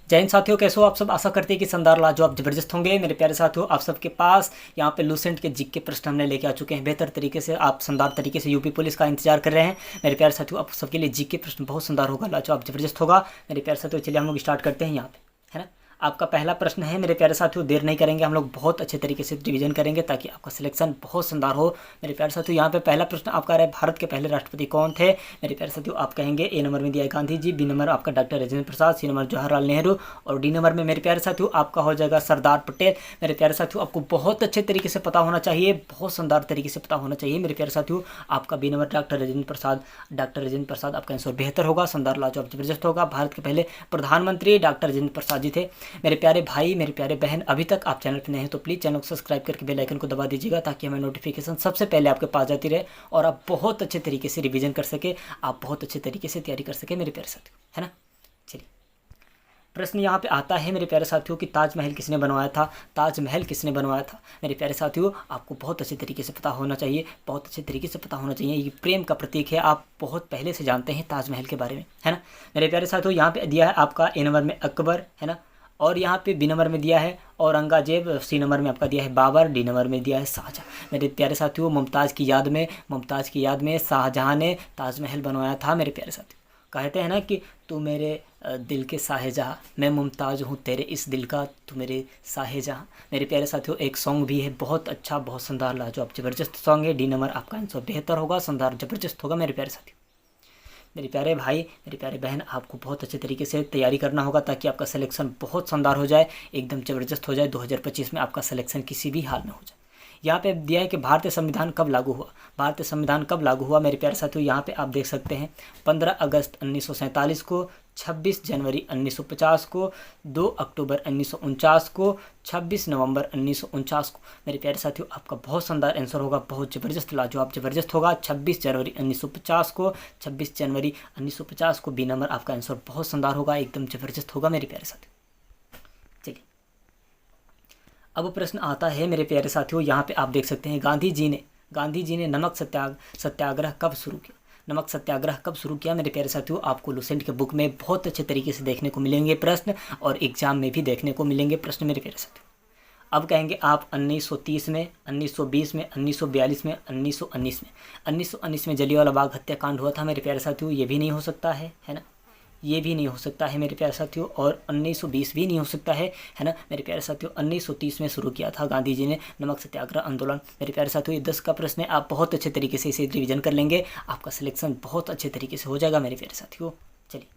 जय हिंद साथियों, कैसे हो आप सब। आशा करते हैं कि शानदार लाजवाब जबरदस्त होंगे। मेरे प्यारे साथियों, आप सबके पास यहाँ पे लूसेंट के जिक के प्रश्न हमने लेके आ चुके हैं बेहतर तरीके से। आप शानदार तरीके से यूपी पुलिस का इंतजार कर रहे हैं। मेरे प्यारे साथियों, आप सबके लिए जिक के प्रश्न बहुत शानदार होगा, लाजवाब जबरदस्त होगा। मेरे प्यारे साथियों, चलिए हम लोग स्टार्ट करते हैं यहाँ पे, है ना। आपका पहला प्रश्न है मेरे प्यारे साथियों, देर नहीं करेंगे, हम लोग बहुत अच्छे तरीके से रिवीजन करेंगे ताकि आपका सिलेक्शन बहुत शानदार हो। मेरे प्यारे साथियों, यहाँ पे पहला प्रश्न आपका आ रहा है, भारत के पहले राष्ट्रपति कौन थे। मेरे प्यारे साथियों, आप कहेंगे ए नंबर में दिया है गांधी जी, बी नंबर आपका डॉक्टर राजेंद्र प्रसाद, सी नंबर जवाहरलाल नेहरू और डी नंबर में मेरे प्यारे साथियों आपका हो जाएगा सरदार पटेल। मेरे प्यारे साथियों, आपको बहुत अच्छे तरीके से पता होना चाहिए, बहुत शानदार तरीके से पता होना चाहिए। मेरे प्यारे साथियों, आपका B number doctor Rajendra Prasad, doctor Rajendra Prasad आपका आंसर बेहतर होगा, शानदार लाजवाब जबरदस्त होगा। भारत के पहले प्रधानमंत्री डॉक्टर राजेंद्र प्रसाद जी थे। मेरे प्यारे भाई, मेरे प्यारे बहन, अभी तक आप चैनल पर नए हैं तो प्लीज़ चैनल को सब्सक्राइब करके बेल आइकन को दबा दीजिएगा ताकि हमें नोटिफिकेशन सबसे पहले आपके पास जाती रहे और आप बहुत अच्छे तरीके से रिवीजन कर सके, आप बहुत अच्छे तरीके से तैयारी कर सके मेरे प्यारे साथियों, है ना। चलिए, प्रश्न यहाँ पे आता है मेरे प्यारे साथियों कि ताजमहल किसने बनवाया था। ताजमहल किसने बनवाया था मेरे प्यारे साथियों, आपको बहुत अच्छे तरीके से पता होना चाहिए, बहुत अच्छे तरीके से पता होना चाहिए। ये प्रेम का प्रतीक है, आप बहुत पहले से जानते हैं ताजमहल के बारे में, है ना। मेरे प्यारे साथियों, यहाँ पे दिया है आपका ए नंबर में अकबर, है ना, और यहाँ पे बी नंबर में दिया है औरंगजेब, सी नंबर में आपका दिया है बाबर, डी नंबर में दिया है शाहजहाँ। मेरे प्यारे साथियों, मुमताज़ की याद में शाहजहाँ ने ताजमहल बनवाया था। मेरे प्यारे साथियों, कहते हैं ना कि तू मेरे दिल के शाहजहाँ, मैं मुमताज़ हूँ तेरे इस दिल का, तू मेरे शाहजहाँ। मेरे प्यारे साथियों, एक सॉन्ग भी है बहुत अच्छा, बहुत शानदार लाजवाब जबरदस्त सॉन्ग है। डी नंबर आपका आंसर बेहतर होगा, शानदार जबरदस्त होगा। मेरे प्यारे साथियों, मेरे प्यारे भाई, मेरे प्यारे बहन, आपको बहुत अच्छे तरीके से तैयारी करना होगा ताकि आपका सिलेक्शन बहुत शानदार हो जाए, एकदम ज़बरदस्त हो जाए। 2025 में आपका सिलेक्शन किसी भी हाल में हो जाए। यहाँ पे दिया है कि भारतीय संविधान कब लागू हुआ। भारतीय संविधान कब लागू हुआ मेरे प्यारे साथियों, यहाँ पे आप देख सकते हैं 15 अगस्त 1947 को, 26 जनवरी 1950 को, 2 अक्टूबर 1949 को, 26 नवंबर 1949 को। मेरे प्यारे साथियों, आपका बहुत शानदार आंसर होगा, बहुत ज़बरदस्त लाजवाब ज़बरदस्त होगा। 26 जनवरी 1950 को, 26 जनवरी 1950 को बी नंबर आपका आंसर बहुत शानदार होगा, एकदम ज़बरदस्त होगा मेरे प्यारे साथियों। चलिए, अब प्रश्न आता है मेरे प्यारे साथियों, यहाँ पे आप देख सकते हैं गांधी जी ने नमक सत्याग्रह कब शुरू किया। नमक सत्याग्रह कब शुरू किया मेरे प्यारे साथियों, आपको लुसेंट के बुक में बहुत अच्छे तरीके से देखने को मिलेंगे प्रश्न, और एग्जाम में भी देखने को मिलेंगे प्रश्न मेरे प्यारे साथियों। अब कहेंगे आप 1930 में, 1920 में, 1942 में, 1919 में। 1919 में जलियांवाला बाग हत्याकांड हुआ था मेरे प्यारे साथियों, ये भी नहीं हो सकता है ना, ये भी नहीं हो सकता है मेरे प्यारे साथियों, और 1920 भी नहीं हो सकता है ना। मेरे प्यारे साथियों, 1930 में शुरू किया था गांधी जी ने नमक सत्याग्रह आंदोलन। मेरे प्यारे साथियों, ये 10 का प्रश्न है, आप बहुत अच्छे तरीके से इसे रिवीजन कर लेंगे, आपका सिलेक्शन बहुत अच्छे तरीके से हो जाएगा मेरे प्यारे साथियों। चलिए,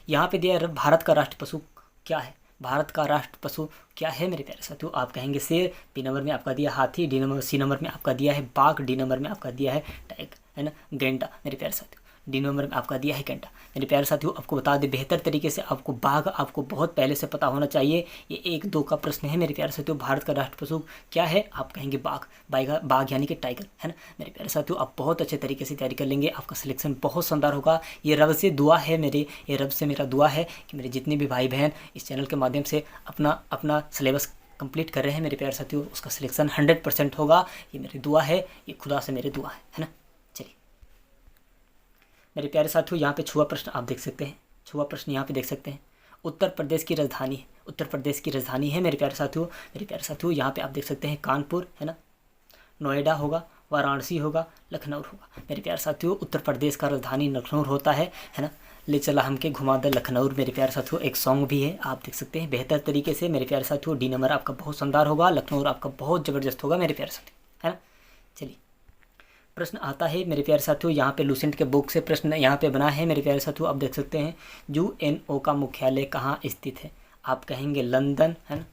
यहाँ पे दिया भारत का राष्ट्र पशु क्या है। भारत का राष्ट्र पशु क्या है मेरे प्यारे साथियों, आप कहेंगे शेर, बी नंबर में आपका दिया हाथी, सी नंबर में आपका दिया है बाघ, डी नंबर में आपका दिया है टाइगर, है ना, गैंडा। मेरे प्यारे साथियों, डी नंबर में आपका दिया है गैंडा। मेरे प्यारे साथियों, आपको बता दें बेहतर तरीके से, आपको बाघ आपको बहुत पहले से पता होना चाहिए। ये 1-2 का प्रश्न है मेरे प्यारे साथियों। भारत का राष्ट्र पशु क्या है, आप कहेंगे बाघ, बाघ यानी कि टाइगर, है ना। मेरे प्यारे साथियों, आप बहुत अच्छे तरीके से तैयारी कर लेंगे, आपका सिलेक्शन बहुत शानदार होगा। ये रब से दुआ है मेरे, ये रब से मेरा दुआ है कि मेरे जितने भी भाई बहन इस चैनल के माध्यम से अपना सिलेबस कंप्लीट कर रहे हैं मेरे प्यारे साथियों, उसका सिलेक्शन 100% होगा। ये मेरी दुआ है, ये खुदा से मेरी दुआ है ना। चलिए मेरे प्यारे साथियों, यहाँ पे छुआ प्रश्न आप देख सकते हैं, छुआ प्रश्न यहाँ पे देख सकते हैं। उत्तर प्रदेश की राजधानी है, उत्तर प्रदेश की राजधानी है मेरे प्यारे साथियों। मेरे प्यारे साथियों, यहाँ पे आप देख सकते हैं कानपुर, है ना, नोएडा होगा, वाराणसी होगा, लखनऊ होगा। मेरे प्यारे साथियों, उत्तर प्रदेश का राजधानी लखनऊ होता है ना। ले चला हमके घुमा दे लखनऊ मेरे प्यारे साथियों, एक सॉन्ग भी है, आप देख सकते हैं बेहतर तरीके से मेरे प्यारे साथियों। डी नंबर आपका बहुत शानदार होगा, लखनऊ आपका बहुत ज़बरदस्त होगा मेरे प्यारे साथियों, है ना। चलिए, प्रश्न आता है मेरे प्यारे साथियों, यहाँ पे लुसेंट के बुक से प्रश्न यहाँ पे बना है मेरे प्यारे साथियों, आप देख सकते हैं। यूएनओ का मुख्यालय कहाँ स्थित है, आप कहेंगे लंदन, है ना,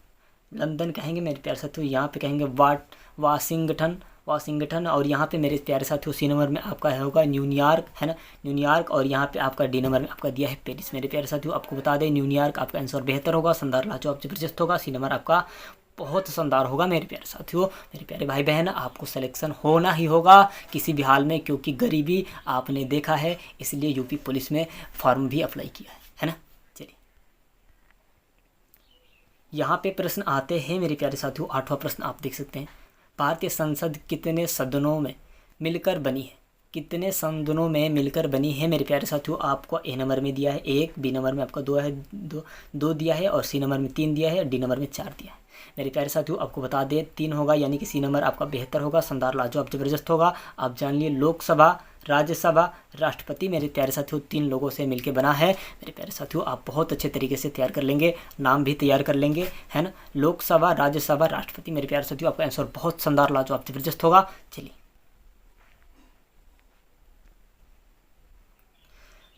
लंदन कहेंगे मेरे प्यारे साथियों। यहाँ पे कहेंगे वाशिंगटन, और यहाँ पे मेरे प्यारे साथियों सी नंबर में आपका होगा न्यूयॉर्क, है ना, न्यूयॉर्क, और यहाँ पे आपका डी नंबर में आपका दिया है पेरिस। मेरे प्यारे साथियों, आपको बता दें न्यूयॉर्क आपका आंसर बेहतर होगा, शानदार लाजवाब जबरदस्त होगा। सी नंबर आपका बहुत शानदार होगा मेरे प्यारे साथियों। मेरे प्यारे भाई बहन, आपको सिलेक्शन होना ही होगा किसी भी हाल में, क्योंकि गरीबी आपने देखा है, इसलिए यूपी पुलिस में फॉर्म भी अप्लाई किया है ना। चलिए, यहाँ पे प्रश्न आते हैं मेरे प्यारे साथियों। 8वां प्रश्न आप देख सकते हैं, भारतीय संसद कितने सदनों में मिलकर बनी है। कितने संदनों में मिलकर बनी है मेरे प्यारे साथियों? आपको ए नंबर में दिया है 1, बी नंबर में आपका 2 है, 2 दिया है, और सी नंबर में 3 दिया है, और डी नंबर में 4 दिया है। मेरे प्यारे साथियों आपको बता दें 3 होगा, यानी कि सी नंबर आपका बेहतर होगा, शानदार, लाजवाब, जबरदस्त होगा। आप जान लिए लोकसभा, राज्यसभा, राष्ट्रपति मेरे प्यारे साथियों 3 लोगों से मिलके बना है। मेरे प्यारे साथियों आप बहुत अच्छे तरीके से तैयार कर लेंगे, नाम भी तैयार कर लेंगे, है ना। लोकसभा, राज्यसभा, राष्ट्रपति मेरे प्यारे साथियों आपका आंसर बहुत शानदार, लाजवाब, जबरदस्त होगा। चलिए,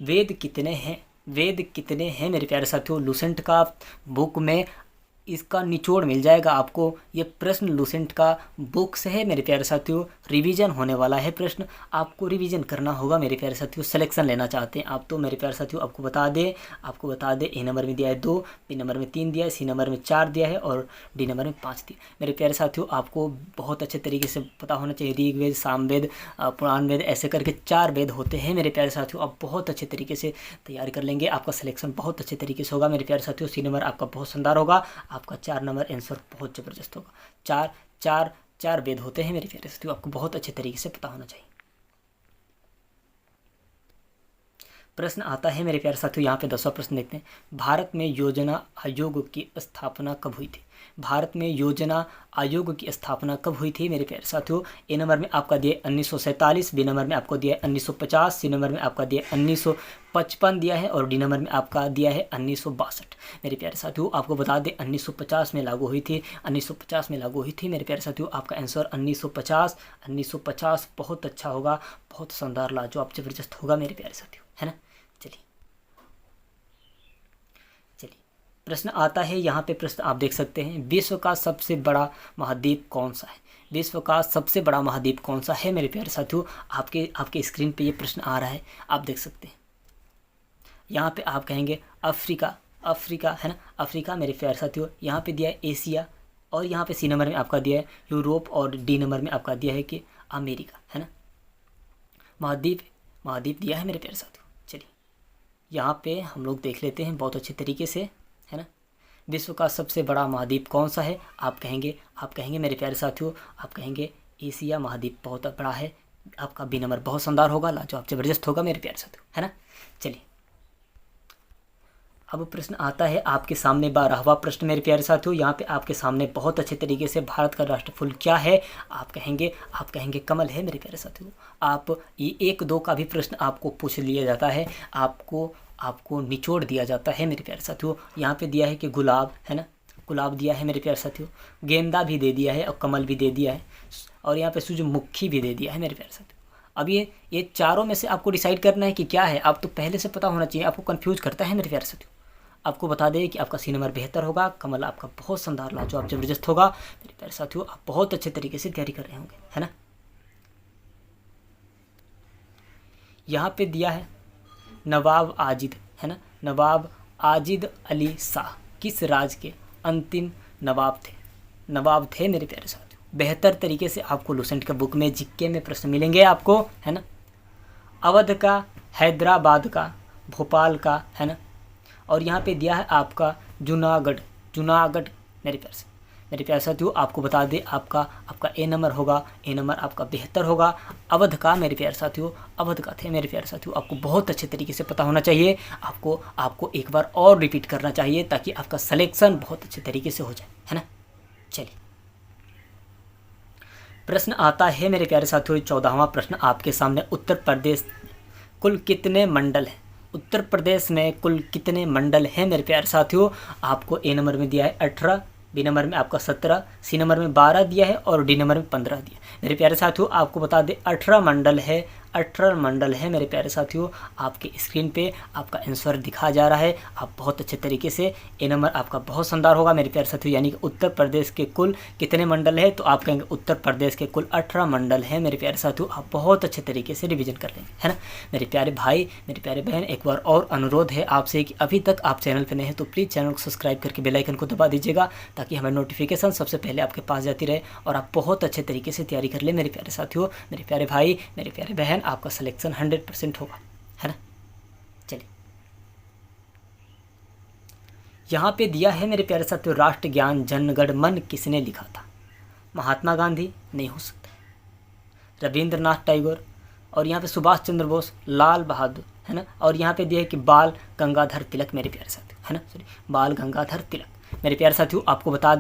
वेद कितने हैं? वेद कितने हैं मेरे प्यारे साथियों? लूसेंट का बुक में इसका निचोड़ मिल जाएगा आपको। ये प्रश्न लूसेंट का बुक से है मेरे प्यारे साथियों, रिवीजन होने वाला है प्रश्न, आपको रिवीजन करना होगा मेरे प्यारे साथियों। सिलेक्शन लेना चाहते हैं आप तो मेरे प्यारे साथियों आपको बता दें ए नंबर में दिया है 2, बी नंबर में 3 दिया है, सी नंबर में 4 दिया है, और डी नंबर में 5 दिया। मेरे प्यारे साथियों आपको बहुत अच्छे तरीके से पता होना चाहिए, ऋग्वेद, सामवेद, पुराण वेद, ऐसे करके 4 वेद होते हैं मेरे प्यारे साथियों। आप बहुत अच्छे तरीके से तैयारी कर लेंगे, आपका सिलेक्शन बहुत अच्छे तरीके से होगा मेरे प्यारे साथियों। सी नंबर आपका बहुत शानदार होगा, आपका 4 नंबर आंसर बहुत ज़बरदस्त होगा। 4 वेद होते हैं मेरे प्यारे साथियों, आपको बहुत अच्छे तरीके से पता होना चाहिए। प्रश्न आता है मेरे प्यारे साथियों, यहाँ पे 10वां प्रश्न देखते हैं। भारत में योजना आयोग की स्थापना कब हुई थी? भारत में योजना आयोग की स्थापना कब हुई थी मेरे प्यारे साथियों? ए नंबर में आपका दिया 1947, बी नंबर में आपको दिया 1950, सी नंबर में आपका दिया 1955 दिया है, और डी नंबर में आपका दिया है 1962। मेरे प्यारे साथियों आपको बता दें 1950 में लागू हुई थी, 1950 में लागू हुई थी मेरे प्यारे साथियों। आपका आंसर 1950 बहुत अच्छा होगा, बहुत शानदार, लाजवाब, जबरदस्त होगा मेरे प्यारे साथियों, है ना। चलिए प्रश्न आता है, यहाँ पे प्रश्न आप देख सकते हैं, विश्व का सबसे बड़ा महाद्वीप कौन सा है? विश्व का सबसे बड़ा महाद्वीप कौन सा है मेरे प्यारे साथियों? आपके स्क्रीन पे ये प्रश्न आ रहा है, आप देख सकते हैं। यहाँ पे आप कहेंगे अफ्रीका, है ना, अफ्रीका मेरे प्यारे साथियों। यहाँ पे दिया है एशिया, और यहाँ पे सी नंबर में आपका दिया है यूरोप, और डी नंबर में आपका दिया है कि अमेरिका, है ना। महाद्वीप दिया है मेरे प्यारे साथियों। चलिए यहाँ पे हम लोग देख लेते हैं बहुत अच्छे तरीके से, है ना। विश्व का सबसे बड़ा महाद्वीप कौन सा है? आप कहेंगे मेरे प्यारे साथियों, आप कहेंगे एशिया महाद्वीप बहुत बड़ा है। आपका बी नंबर बहुत शानदार होगा, लाजवाब, जबरदस्त होगा मेरे प्यारे साथियों, है ना। चलिए अब प्रश्न आता है आपके सामने 12वां प्रश्न मेरे प्यारे साथियों। यहाँ पे आपके सामने बहुत अच्छे तरीके से भारत का राष्ट्रफूल क्या है? आप कहेंगे कमल है मेरे प्यारे साथियों। आप ये 1-2 का भी प्रश्न आपको पूछ लिया जाता है, आपको निचोड़ दिया जाता है मेरे प्यारे साथियों। यहाँ पे दिया है कि गुलाब, है ना, गुलाब दिया है मेरे प्यारे साथियों, गेंदा भी दे दिया है, और कमल भी दे दिया है, और यहाँ पे सूरजमुखी भी दे दिया है मेरे प्यारे साथियों। अब ये चारों में से आपको डिसाइड करना है कि क्या है। आप तो पहले से पता होना चाहिए, आपको कंफ्यूज करता है मेरे प्यारे साथियों। आपको बता दें कि आपका सी नंबर बेहतर होगा, कमल आपका बहुत शानदार, लाजवाब, जबरदस्त होगा मेरे प्यारे साथियों। आप बहुत अच्छे तरीके से तैयारी कर रहे होंगे, है ना। यहाँ पे दिया है नवाब आजिद, है ना, नवाब आजिद अली शाह किस राज्य के अंतिम नवाब थे मेरे प्यारे साथियों। बेहतर तरीके से आपको लूसेंट के बुक में जीके में प्रश्न मिलेंगे आपको, है ना। अवध का, हैदराबाद का, भोपाल का, है ना, और यहाँ पे दिया है आपका जूनागढ़ मेरे प्यारे साथियों। आपको बता दें आपका ए नंबर होगा, ए नंबर आपका बेहतर होगा। अवध का मेरे प्यारे साथियों, अवध का थे मेरे प्यारे साथियों। आपको बहुत अच्छे तरीके से पता होना चाहिए, आपको एक बार और रिपीट करना चाहिए ताकि आपका सिलेक्शन बहुत अच्छे तरीके से हो जाए, है ना। चलिए प्रश्न आता है मेरे प्यारे साथियों 14वां प्रश्न आपके सामने। उत्तर प्रदेश कुल कितने मंडल हैं? उत्तर प्रदेश में कुल कितने मंडल हैं मेरे प्यारे साथियों? आपको ए नंबर में दिया है 18, बी नंबर में आपका 17, सी नंबर में 12 दिया है, और डी नंबर में 15 दिया। मेरे प्यारे साथियों आपको बता दें 18 मंडल है मेरे प्यारे साथियों। आपके स्क्रीन पे आपका आंसर दिखा जा रहा है, आप बहुत अच्छे तरीके से, ए नंबर आपका बहुत शानदार होगा मेरे प्यारे साथियों। यानी कि उत्तर प्रदेश के कुल कितने मंडल है? तो आप कहेंगे उत्तर प्रदेश के कुल 18 मंडल है मेरे प्यारे साथियों। आप बहुत अच्छे तरीके से रिवीजन कर लेंगे, है ना। मेरे प्यारे भाई, मेरे प्यारे बहन, एक बार और अनुरोध है आपसे कि अभी तक आप चैनल पर नए हैं तो प्लीज़ चैनल को सब्सक्राइब करके बेल आइकन को दबा दीजिएगा ताकि हमें नोटिफिकेशन सबसे पहले आपके पास जाती रहे और आप बहुत अच्छे तरीके से तैयारी कर ले मेरे प्यारे साथियों। मेरे प्यारे भाई, मेरे प्यारे बहन, आपका सिलेक्शन 100% होगा, है ना। चलिए यहाँ पे दिया है मेरे प्यारे साथियों, राष्ट्र ज्ञान जनगण मन किसने लिखा था? महात्मा गांधी नहीं हो सकता, रविंद्रनाथ टैगोर, और यहाँ पे सुभाष चंद्र बोस, लाल बहादुर, है ना। और यहाँ पे दिया है कि बाल गंगाधर तिलक मेरे प्यारे साथियों, है ना, सॉरी, बाल गंगाधर तिलक। मेरे प्यारे साथियों आपको बता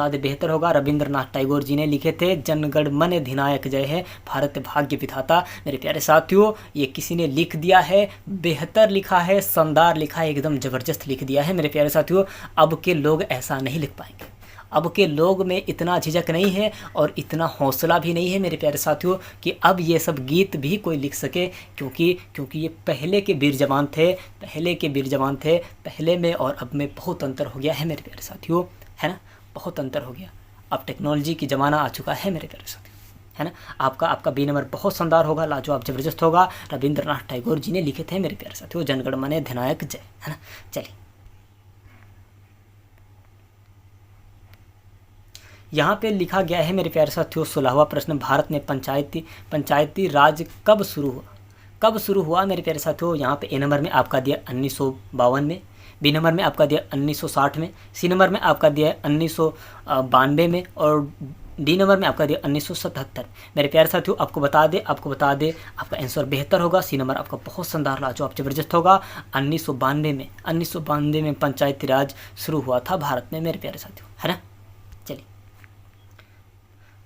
दे बेहतर होगा। रविंद्रनाथ टैगोर जी ने लिखे थे, जनगण मन अधिनायक जय है, भारत भाग्य विधाता। मेरे प्यारे साथियों ये किसी ने लिख दिया है, बेहतर लिखा है, शानदार लिखा है, एकदम ज़बरदस्त लिख दिया है मेरे प्यारे साथियों। अब के लोग ऐसा नहीं लिख पाएंगे, अब के लोग में इतना झिझक नहीं है और इतना हौसला भी नहीं है मेरे प्यारे साथियों कि अब ये सब गीत भी कोई लिख सके, क्योंकि ये पहले के वीर जवान थे, पहले में और अब में बहुत अंतर हो गया है मेरे प्यारे साथियों, है ना, बहुत अंतर हो गया। अब टेक्नोलॉजी की ज़माना आ चुका है मेरे प्यारे साथियों, है ना। आपका बी नंबर बहुत शानदार होगा, लाजवाब ज़बरदस्त होगा। रविंद्रनाथ टैगोर जी ने लिखे थे मेरे प्यारे साथियों, जनगण मन अधिनायक जय, है ना। चलिए यहाँ पे लिखा गया है मेरे प्यारे साथियों 16वां प्रश्न, भारत में पंचायती राज कब शुरू हुआ मेरे प्यारे साथियों। यहाँ पे ए नंबर में आपका दिया 1952 में, बी नंबर में आपका दिया 1960 में, सी नंबर में आपका दिया है 1992 में और डी नंबर में आपका दिया 1977। मेरे प्यारे साथियों आपको बता दे आपका आंसर बेहतर होगा। सी नंबर आपका बहुत शानदार लाजवाब ज़बरदस्त होगा। 1992 में पंचायती राज शुरू हुआ था भारत में मेरे प्यारे साथियों, है ना। चलिए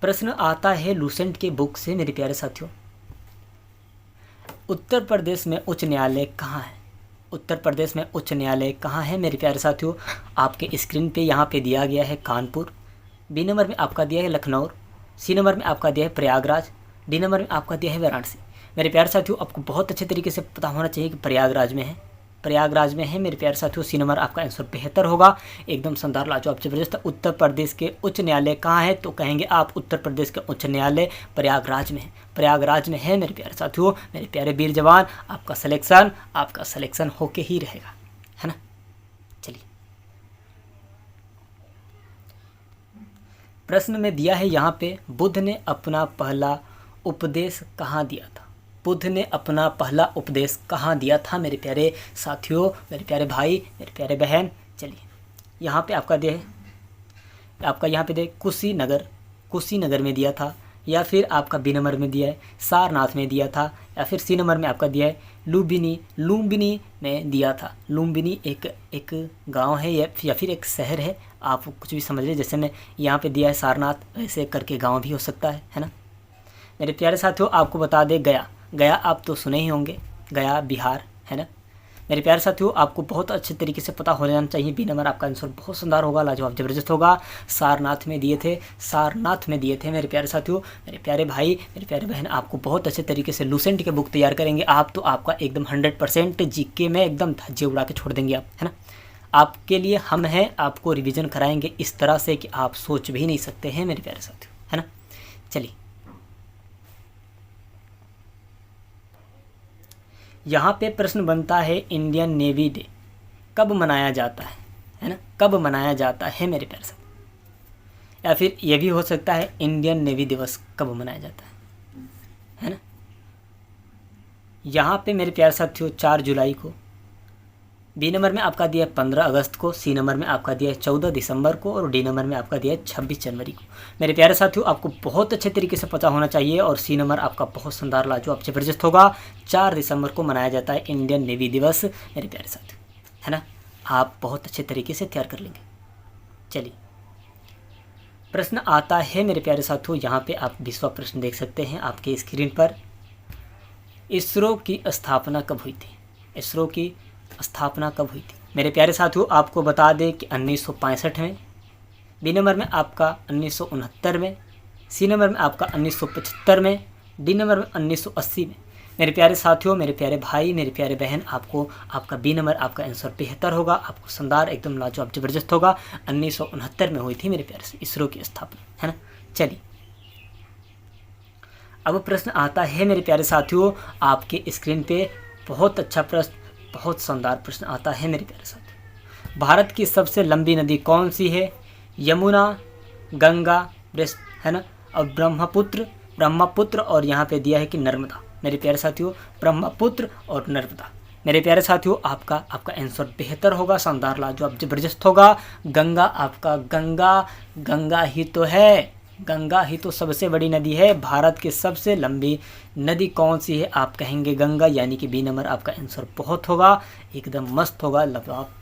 प्रश्न आता है लूसेंट के बुक से मेरे प्यारे साथियों, उत्तर प्रदेश में उच्च न्यायालय कहाँ है? उत्तर प्रदेश में उच्च न्यायालय कहाँ है मेरे प्यारे साथियों? आपके स्क्रीन पे यहाँ पे दिया गया है कानपुर, बी नंबर में आपका दिया है लखनऊ, सी नंबर में आपका दिया है प्रयागराज, डी नंबर में आपका दिया है वाराणसी। मेरे प्यारे साथियों आपको बहुत अच्छे तरीके से पता होना चाहिए कि प्रयागराज में है मेरे प्यारे साथियों। सी नंबर आपका आंसर बेहतर होगा, एकदम शानदार लाजवाब ज़बरदस्त। उत्तर प्रदेश के उच्च न्यायालय कहाँ है? तो कहेंगे आप उत्तर प्रदेश के उच्च न्यायालय प्रयागराज में है मेरे प्यारे साथियों। मेरे प्यारे वीर जवान आपका सिलेक्शन होके ही रहेगा, है ना। चलिए प्रश्न में दिया है यहाँ पे, बुद्ध ने अपना पहला उपदेश कहाँ दिया था? बुद्ध ने अपना पहला उपदेश कहाँ दिया था मेरे प्यारे साथियों, मेरे प्यारे भाई, मेरे प्यारे बहन? चलिए यहाँ पे आपका दिया है, आपका यहाँ पे दे कुशीनगर में दिया था, या फिर आपका बी नंबर में दिया है सारनाथ में दिया था, या फिर सी नंबर में आपका दिया है लुम्बिनी में दिया था। लुम्बिनी एक गांव है या फिर एक शहर है, आप कुछ भी समझ लीजिए। जैसे मैं यहाँ पे दिया है सारनाथ, वैसे करके गांव भी हो सकता है ना। मेरे प्यारे साथियों आपको बता दे गया आप तो सुने ही होंगे, गया बिहार, है ना। मेरे प्यारे साथियों आपको बहुत अच्छे तरीके से पता हो जाना चाहिए। बी नंबर आपका आंसर बहुत शानदार होगा, लाजवाब ज़बरदस्त होगा। सारनाथ में दिए थे मेरे प्यारे साथियों, मेरे प्यारे भाई, मेरे प्यारे बहन। आपको बहुत अच्छे तरीके से लूसेंट के बुक तैयार करेंगे आप, तो आपका एकदम 100% जीके में एकदम धज्जे उड़ा के छोड़ देंगे आप, है ना। आपके लिए हम हैं, आपको रिविज़न कराएंगे इस तरह से कि आप सोच भी नहीं सकते हैं मेरे प्यारे साथियों, है ना। चलिए यहाँ पे प्रश्न बनता है, इंडियन नेवी डे कब मनाया जाता है ना, कब मनाया जाता है मेरे प्यारे साथ। या फिर ये भी हो सकता है इंडियन नेवी दिवस कब मनाया जाता है ना। यहाँ पे मेरे प्यारे साथियों 4 जुलाई को, बी नंबर में आपका दिया है 15 अगस्त को, सी नंबर में आपका दिया है 14 दिसंबर को और डी नंबर में आपका दिया है 26 जनवरी को। मेरे प्यारे साथियों आपको बहुत अच्छे तरीके से पता होना चाहिए, और सी नंबर आपका बहुत शानदार लाजवाब ज़बरदस्त होगा। 4 दिसंबर को मनाया जाता है इंडियन नेवी दिवस मेरे प्यारे साथियों, है ना। आप बहुत अच्छे तरीके से तैयार कर लेंगे। चलिए प्रश्न आता है मेरे प्यारे साथियों, यहाँ पे आप 20वां प्रश्न देख सकते हैं आपके स्क्रीन पर। इसरो की स्थापना कब हुई थी? इसरो की स्थापना कब हुई थी? मेरे प्यारे साथियों आपको बता दें कि 1965 में, बी नंबर में आपका 1969 में, सी नंबर में आपका 1975 में, डी नंबर में 1980 में। मेरे प्यारे साथियों, मेरे प्यारे भाई, मेरे प्यारे बहन, आपको आपका बी नंबर आपका आंसर बेहतर होगा, आपको शानदार एकदम लाजवाब ज़बरदस्त होगा। 1969 में हुई थी मेरे प्यारे से इसरो की स्थापना, है ना। चलिए अब प्रश्न आता है मेरे प्यारे साथियों आपके स्क्रीन पे, बहुत अच्छा प्रश्न, बहुत शानदार प्रश्न आता है मेरे प्यारे साथियों। भारत की सबसे लंबी नदी कौन सी है? यमुना, गंगा, है ना, और ब्रह्मपुत्र और यहाँ पे दिया है कि नर्मदा। मेरे प्यारे साथियों ब्रह्मपुत्र और नर्मदा। मेरे प्यारे साथियों आपका आंसर बेहतर होगा, शानदार लाजवाब ज़बरदस्त होगा। गंगा आपका गंगा ही तो है, गंगा ही तो सबसे बड़ी नदी है। भारत की सबसे लंबी नदी कौन सी है? आप कहेंगे गंगा, यानी कि बी नंबर आपका आंसर बहुत होगा, एकदम मस्त होगा, लाजवाब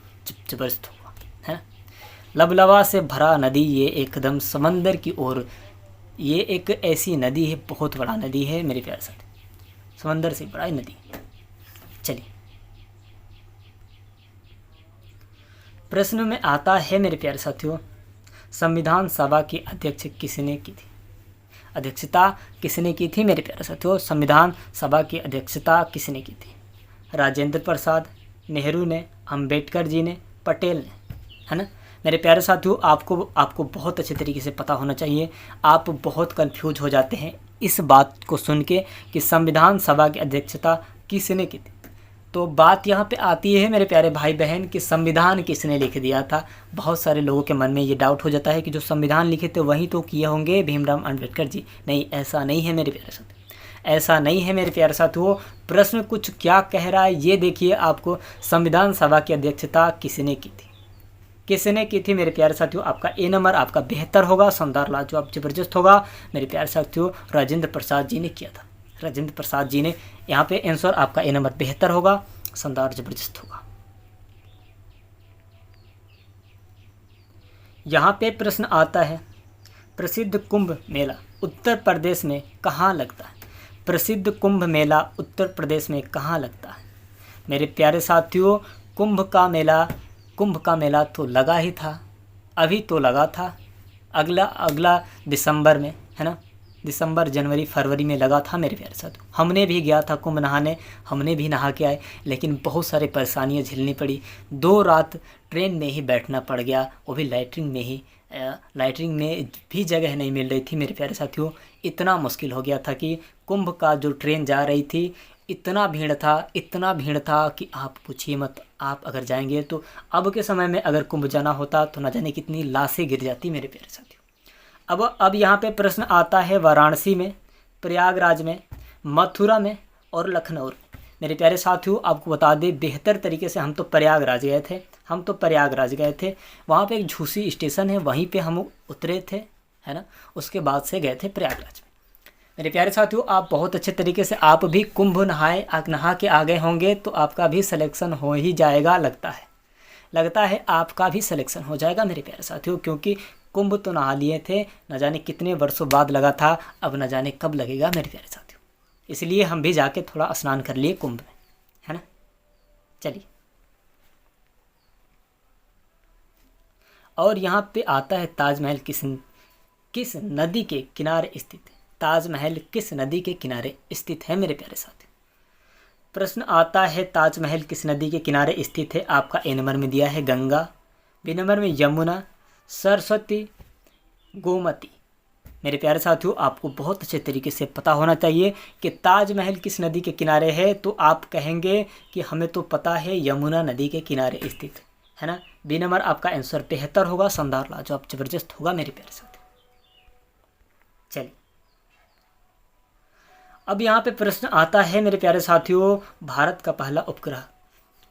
जबरदस्त होगा, है। लबलबा से भरा नदी, ये एकदम समंदर की ओर, ये एक ऐसी नदी है, बहुत बड़ा नदी है मेरे प्यारे साथी, समंदर से बड़ा नदी। चलिए प्रश्न में आता है मेरे प्यारे साथियों, संविधान सभा की अध्यक्ष किसने की थी? अध्यक्षता किसने की थी मेरे प्यारे साथियों? संविधान सभा की अध्यक्षता किसने की थी? राजेंद्र प्रसाद, नेहरू ने, अंबेडकर जी ने, पटेल ने, है ना। मेरे प्यारे साथियों, आपको बहुत अच्छे तरीके से पता होना चाहिए। आप बहुत कंफ्यूज हो जाते हैं इस बात को सुन के कि संविधान सभा की अध्यक्षता किसने की थी। तो बात यहाँ पे आती है मेरे प्यारे भाई बहन कि संविधान किसने लिख दिया था। बहुत सारे लोगों के मन में ये डाउट हो जाता है कि जो संविधान लिखे थे वही तो किए होंगे भीमराव अंबेडकर जी। नहीं, ऐसा नहीं है मेरे प्यारे साथी, ऐसा नहीं है मेरे प्यारे साथियों। प्रश्न कुछ क्या कह रहा है ये देखिए। आपको संविधान सभा की अध्यक्षता किसने की थी, किसने की थी मेरे प्यारे साथियों? आपका ए नंबर आपका बेहतर होगा, शानदार, लाजवाब, जबरदस्त होगा मेरे प्यारे साथियों। राजेंद्र प्रसाद जी ने किया था, राजेंद्र प्रसाद जी ने। यहाँ पे आंसर आपका ए नंबर बेहतर होगा, शानदार, जबरदस्त होगा। यहाँ पे प्रश्न आता है, प्रसिद्ध कुंभ मेला उत्तर प्रदेश में कहाँ लगता है? प्रसिद्ध कुंभ मेला उत्तर प्रदेश में कहाँ लगता है मेरे प्यारे साथियों? कुंभ का मेला तो लगा ही था, अभी तो लगा था, अगला दिसंबर में, है ना, दिसंबर, जनवरी, फरवरी में लगा था मेरे प्यारे साथियों। हमने भी गया था कुंभ नहाने, हमने भी नहा के आए, लेकिन बहुत सारी परेशानियां झेलनी पड़ी। 2 रात ट्रेन में ही बैठना पड़ गया, वो भी लाइटरिंग में भी जगह नहीं मिल रही थी मेरे प्यारे साथियों। इतना मुश्किल हो गया था कि कुंभ का जो ट्रेन जा रही थी, इतना भीड़ था कि आप पूछिए मत। आप अगर जाएंगे तो अब के समय में अगर कुंभ जाना होता तो ना जाने कितनी लाशें गिर जाती मेरे प्यारे साथियों। अब यहाँ पे प्रश्न आता है, वाराणसी में, प्रयागराज में, मथुरा में और लखनऊ में। मेरे प्यारे साथियों, आपको बता दें बेहतर तरीके से, हम तो प्रयागराज गए थे। वहाँ पे एक झूसी स्टेशन है, वहीं पे हम उतरे थे, है ना। उसके बाद से गए थे प्रयागराज में। मेरे प्यारे साथियों, आप बहुत अच्छे तरीके से, आप भी कुंभ नहा के आ गए होंगे तो आपका भी सिलेक्शन हो ही जाएगा, लगता है आपका भी सिलेक्शन हो जाएगा मेरे प्यारे साथियों, क्योंकि कुंभ तो नहा लिए थे, न जाने कितने वर्षों बाद लगा था, अब न जाने कब लगेगा मेरे प्यारे साथियों। इसलिए हम भी जाके थोड़ा स्नान कर लिए कुंभ में, है ना। चलिए, और यहाँ पे आता है, ताजमहल किस नदी के किनारे स्थित है? ताजमहल किस नदी के किनारे स्थित है मेरे प्यारे साथी? प्रश्न आता है, ताजमहल किस नदी के किनारे स्थित है? आपका ए नंबर में दिया है गंगा, बी नंबर में यमुना, सरस्वती, गोमती। मेरे प्यारे साथियों, आपको बहुत अच्छे तरीके से पता होना चाहिए कि ताजमहल किस नदी के किनारे है। तो आप कहेंगे कि हमें तो पता है यमुना नदी के किनारे स्थित है ना। बी नंबर आपका आंसर बेहतर होगा, शानदार, लाजवाब, जबरदस्त होगा मेरे प्यारे साथी। चलिए, अब यहाँ पे प्रश्न आता है मेरे प्यारे साथियों, भारत का पहला उपग्रह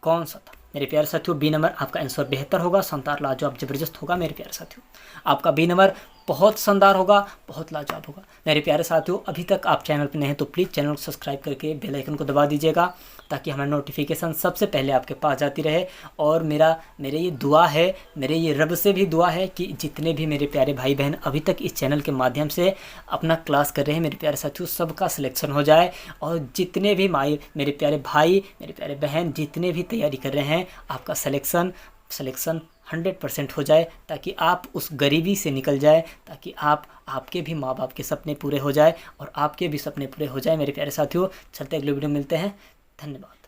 कौन सा था? मेरे प्यारे साथियों, बी नंबर आपका आंसर बेहतर होगा, शानदार, लाजवाब, जबरदस्त होगा मेरे प्यारे साथियों। आपका बी नंबर बहुत शानदार होगा, बहुत लाजवाब होगा मेरे प्यारे साथियों। अभी तक आप चैनल पर नए हैं तो प्लीज़ चैनल को सब्सक्राइब करके बेल आइकन को दबा दीजिएगा, ताकि हमारा नोटिफिकेशन सबसे पहले आपके पास जाती रहे। और मेरे ये दुआ है, मेरे ये रब से भी दुआ है कि जितने भी मेरे प्यारे भाई बहन अभी तक इस चैनल के माध्यम से अपना क्लास कर रहे हैं मेरे प्यारे साथियों, सबका सिलेक्शन हो जाए। और जितने भी मेरे प्यारे भाई, मेरे प्यारे बहन जितने भी तैयारी कर रहे हैं, आपका सिलेक्शन 100% हो जाए, ताकि आप उस गरीबी से निकल जाए, ताकि आपके भी माँ बाप के सपने पूरे हो जाए और आपके भी सपने पूरे हो जाए मेरे प्यारे साथियों। चलते अगले वीडियो में मिलते हैं, धन्यवाद।